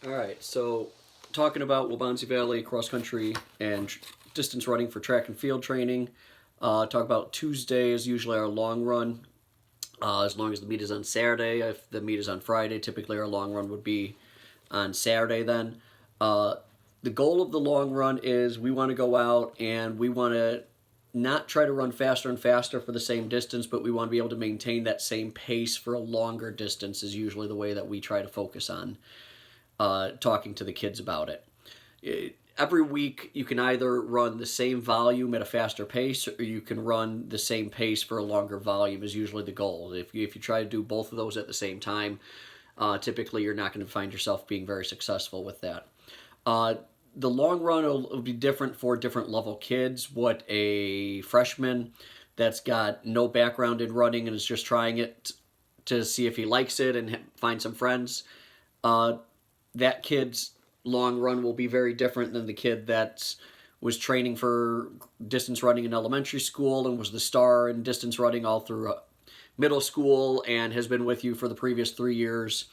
All right, so talking about Waubonsie Valley cross country and distance running for track and field training. Talk about Tuesday is usually our long run. As long as the meet is on Saturday. If the meet is on Friday, typically our long run would be on Saturday then. Uh, the goal of the long run is we want to go out and we want to not try to run faster and faster for the same distance, but we want to be able to maintain that same pace for a longer distance is usually the way that we try to focus on talking to the kids about it. Every week you can either run the same volume at a faster pace or you can run the same pace for a longer volume is usually the goal. If you try to do both of those at the same time, typically you're not going to find yourself being very successful with that. The long run will be different for different level kids. What a freshman that's got no background in running and is just trying it to see if he likes it and find some friends, that kid's long run will be very different than the kid that was training for distance running in elementary school and was the star in distance running all through middle school and has been with you for the previous 3 years,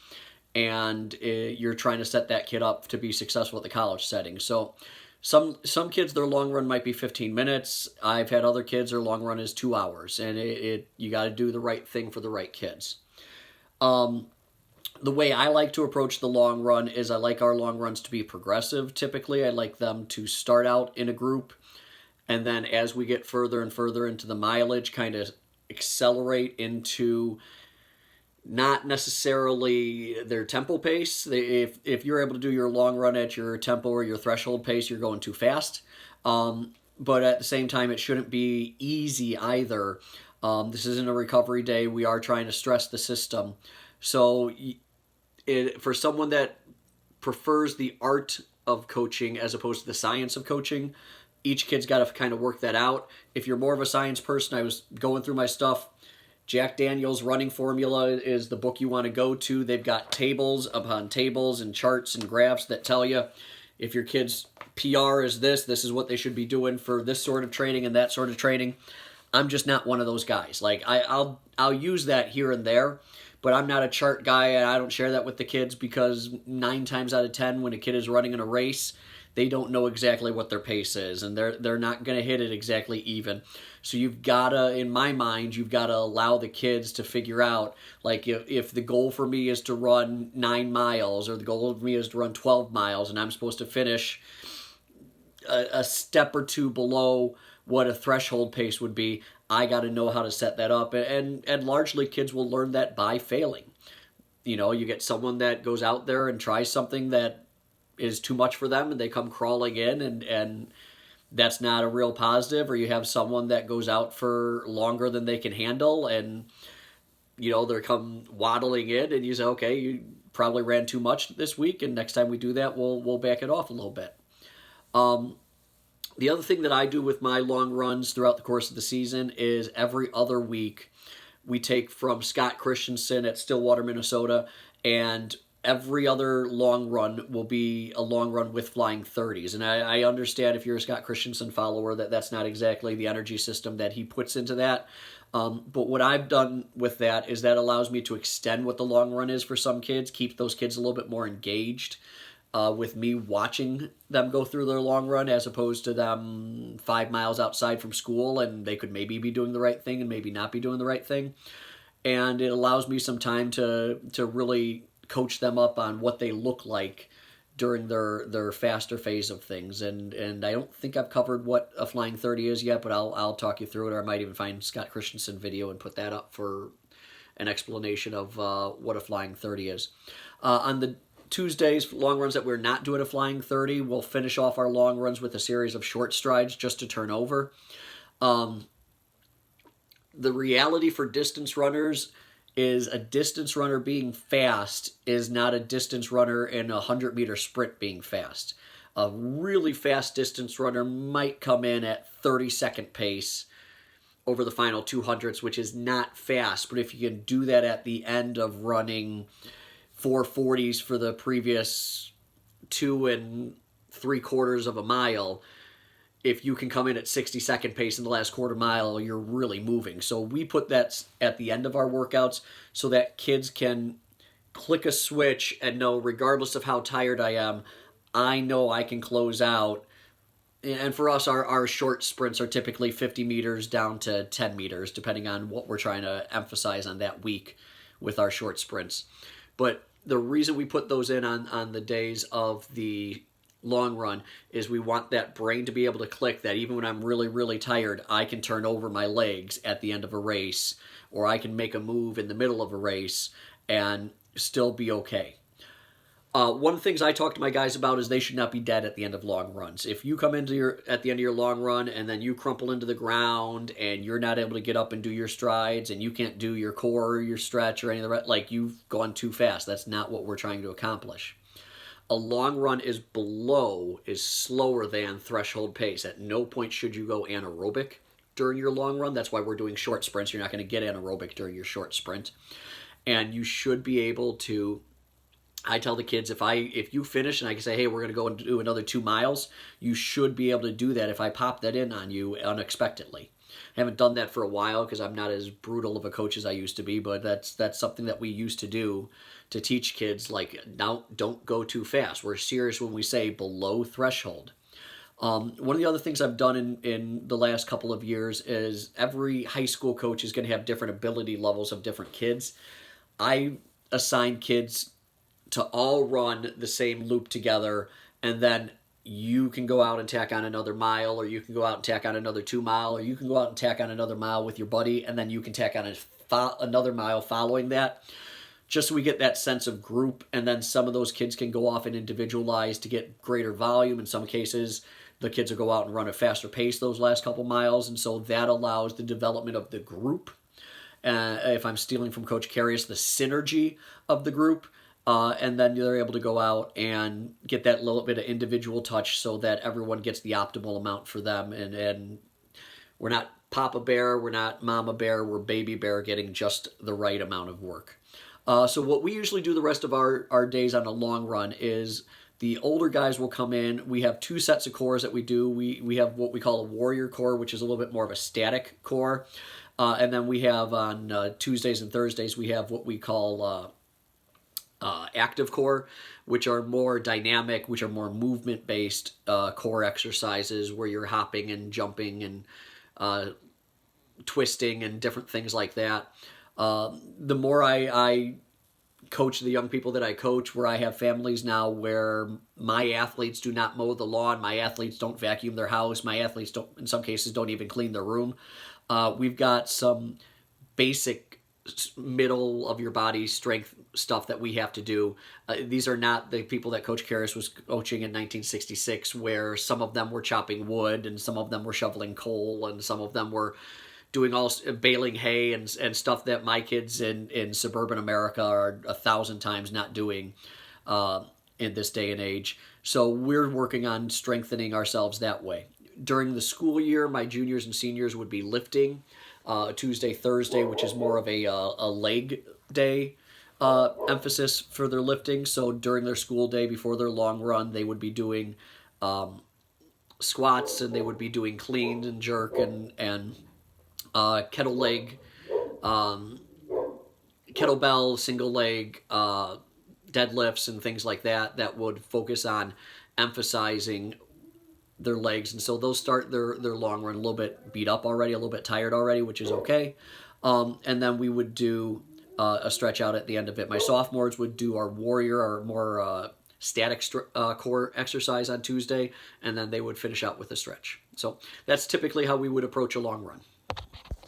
and you're trying to set that kid up to be successful at the college setting. So some kids, their long run might be 15 minutes. I've had other kids, their long run is 2 hours, and you got to do the right thing for the right kids. The way I like to approach the long run is I like our long runs to be progressive. Typically, I like them to start out in a group, and then as we get further and further into the mileage, kind of accelerate into not necessarily their tempo pace. If you're able to do your long run at your tempo or your threshold pace, you're going too fast. But at the same time, it shouldn't be easy either. This isn't a recovery day. We are trying to stress the system. So for someone that prefers the art of coaching as opposed to the science of coaching, each kid's got to kind of work that out. If you're more of a science person, I was going through my stuff. Jack Daniel's Running Formula is the book you want to go to. They've got tables upon tables and charts and graphs that tell you if your kid's PR is this is what they should be doing for this sort of training and that sort of training. I'm just not one of those guys. Like I'll use that here and there, but I'm not a chart guy, and I don't share that with the kids because 9 times out of 10 when a kid is running in a race, they don't know exactly what their pace is, and they're not going to hit it exactly even. So you've got to, in my mind, you've got to allow the kids to figure out, like if the goal for me is to run 9 miles or the goal for me is to run 12 miles and I'm supposed to finish a step or two below what a threshold pace would be, I got to know how to set that up. And largely kids will learn that by failing. You know, you get someone that goes out there and tries something that is too much for them and they come crawling in and that's not a real positive, or you have someone that goes out for longer than they can handle and you know they come waddling in and you say, okay, you probably ran too much this week and next time we do that we'll back it off a little bit. The other thing that I do with my long runs throughout the course of the season is every other week we take from Scott Christensen at Stillwater, Minnesota, and every other long run will be a long run with flying 30s. And I understand if you're a Scott Christensen follower that that's not exactly the energy system that he puts into that. But what I've done with that is that allows me to extend what the long run is for some kids, keep those kids a little bit more engaged with me watching them go through their long run as opposed to them 5 miles outside from school and they could maybe be doing the right thing and maybe not be doing the right thing. And it allows me some time to really coach them up on what they look like during their faster phase of things. And I don't think I've covered what a flying 30 is yet, but I'll talk you through it, or I might even find Scott Christensen video and put that up for an explanation of what a flying 30 is. On the Tuesdays, long runs that we're not doing a flying 30, we'll finish off our long runs with a series of short strides just to turn over. The reality for distance runners is a distance runner being fast is not a distance runner in a 100-meter sprint being fast. A really fast distance runner might come in at 30-second pace over the final 200s, which is not fast. But if you can do that at the end of running 440s for the previous 2 3/4 of a mile, if you can come in at 60-second pace in the last quarter mile, you're really moving. So we put that at the end of our workouts so that kids can click a switch and know, regardless of how tired I am, I know I can close out. And for us, our short sprints are typically 50 meters down to 10 meters, depending on what we're trying to emphasize on that week with our short sprints. But the reason we put those in on the days of the long run is we want that brain to be able to click that even when I'm really, really tired, I can turn over my legs at the end of a race, or I can make a move in the middle of a race and still be okay. One of the things I talk to my guys about is they should not be dead at the end of long runs. If you come into at the end of your long run and then you crumple into the ground and you're not able to get up and do your strides and you can't do your core or your stretch or any of the rest, like, you've gone too fast. That's not what we're trying to accomplish. A long run is slower than threshold pace. At no point should you go anaerobic during your long run. That's why we're doing short sprints. You're not going to get anaerobic during your short sprint. And you should be able to, I tell the kids, if you finish and I can say, hey, we're going to go and do another 2 miles, you should be able to do that if I pop that in on you unexpectedly. I haven't done that for a while because I'm not as brutal of a coach as I used to be, but that's something that we used to do to teach kids, like, now don't go too fast. We're serious when we say below threshold. One of the other things I've done in the last couple of years is every high school coach is going to have different ability levels of different kids. I assign kids to all run the same loop together, and then you can go out and tack on another mile, or you can go out and tack on another 2 mile, or you can go out and tack on another mile with your buddy, and then you can tack on another mile following that, just so we get that sense of group. And then some of those kids can go off and individualize to get greater volume. In some cases, the kids will go out and run a faster pace those last couple miles, and so that allows the development of the group. If I'm stealing from Coach Carius, the synergy of the group. And then they're able to go out and get that little bit of individual touch so that everyone gets the optimal amount for them. And we're not Papa Bear, we're not Mama Bear, we're Baby Bear getting just the right amount of work. So what we usually do the rest of our days on a long run is the older guys will come in. We have 2 sets of cores that we do. We have what we call a warrior core, which is a little bit more of a static core. And then we have on Tuesdays and Thursdays, we have what we call active core, which are more dynamic, which are more movement-based core exercises where you're hopping and jumping and twisting and different things like that. The more I coach the young people that I coach, where I have families now where my athletes do not mow the lawn, my athletes don't vacuum their house, my athletes don't, in some cases, don't even clean their room. We've got some basic middle of your body strength stuff that we have to do. These are not the people that Coach Carius was coaching in 1966, where some of them were chopping wood and some of them were shoveling coal and some of them were doing all baling hay and stuff that my kids in suburban America are 1,000 times not doing in this day and age. So we're working on strengthening ourselves that way. During the school year, my juniors and seniors would be lifting Tuesday, Thursday, which is more of a leg day emphasis for their lifting. So during their school day, before their long run, they would be doing squats, and they would be doing clean and jerk and kettle leg, kettlebell, single leg deadlifts and things like that, that would focus on emphasizing their legs. And so they'll start their long run a little bit beat up already, a little bit tired already, which is okay. And then we would do a stretch out at the end of it. My sophomores would do our warrior, our more static core exercise on Tuesday, and then they would finish out with a stretch. So that's typically how we would approach a long run.